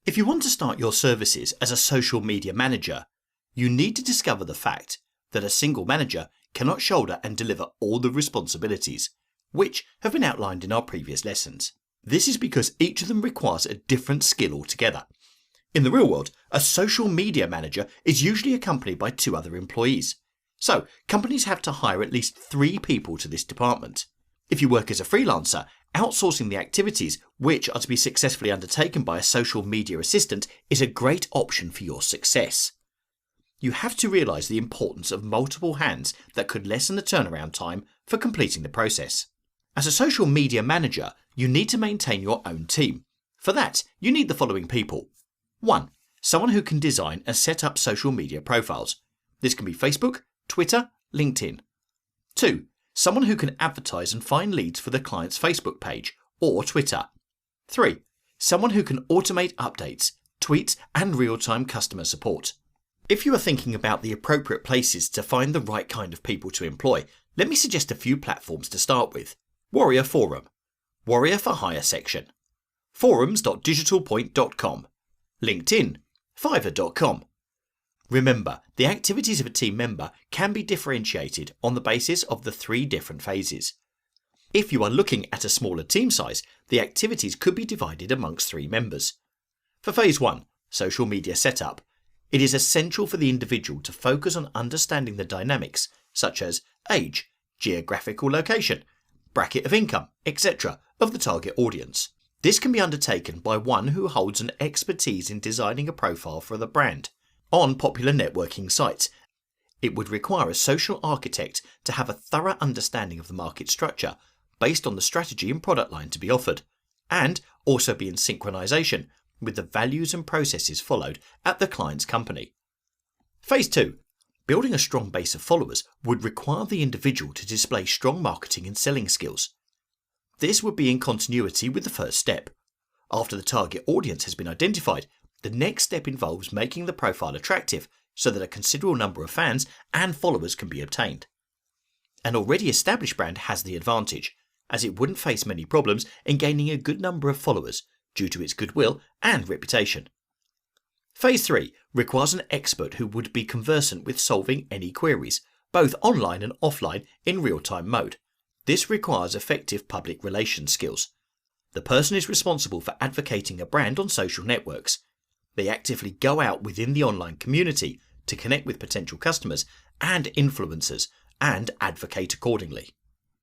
If you want to start your services as a social media manager, you need to discover the fact that a single manager cannot shoulder and deliver all the responsibilities, which have been outlined in our previous lessons. This is because each of them requires a different skill altogether. In the real world, a social media manager is usually accompanied by 2 other employees. So, companies have to hire at least 3 people to this department. If you work as a freelancer, outsourcing the activities which are to be successfully undertaken by a social media assistant is a great option for your success. You have to realise the importance of multiple hands that could lessen the turnaround time for completing the process. As a social media manager, you need to maintain your own team. For that, you need the following people. 1. Someone who can design and set up social media profiles. This can be Facebook, Twitter, LinkedIn. 2. Someone who can advertise and find leads for the client's Facebook page or Twitter. 3. Someone who can automate updates, tweets, and real-time customer support. If you are thinking about the appropriate places to find the right kind of people to employ, let me suggest a few platforms to start with. Warrior Forum, Warrior for Hire section, forums.digitalpoint.com, LinkedIn, Fiverr.com. Remember, the activities of a team member can be differentiated on the basis of the 3 different phases. If you are looking at a smaller team size, the activities could be divided amongst 3 members. For phase 1, social media setup, it is essential for the individual to focus on understanding the dynamics such as age, geographical location, bracket of income, etc. of the target audience. This can be undertaken by one who holds an expertise in designing a profile for the brand. On popular networking sites, it would require a social architect to have a thorough understanding of the market structure based on the strategy and product line to be offered, and also be in synchronization with the values and processes followed at the client's company. Phase 2. Building a strong base of followers would require the individual to display strong marketing and selling skills. This would be in continuity with the first step. After the target audience has been identified, the next step involves making the profile attractive so that a considerable number of fans and followers can be obtained. An already established brand has the advantage, as it wouldn't face many problems in gaining a good number of followers due to its goodwill and reputation. Phase 3 requires an expert who would be conversant with solving any queries, both online and offline in real-time mode. This requires effective public relations skills. The person is responsible for advocating a brand on social networks. They actively go out within the online community to connect with potential customers and influencers and advocate accordingly.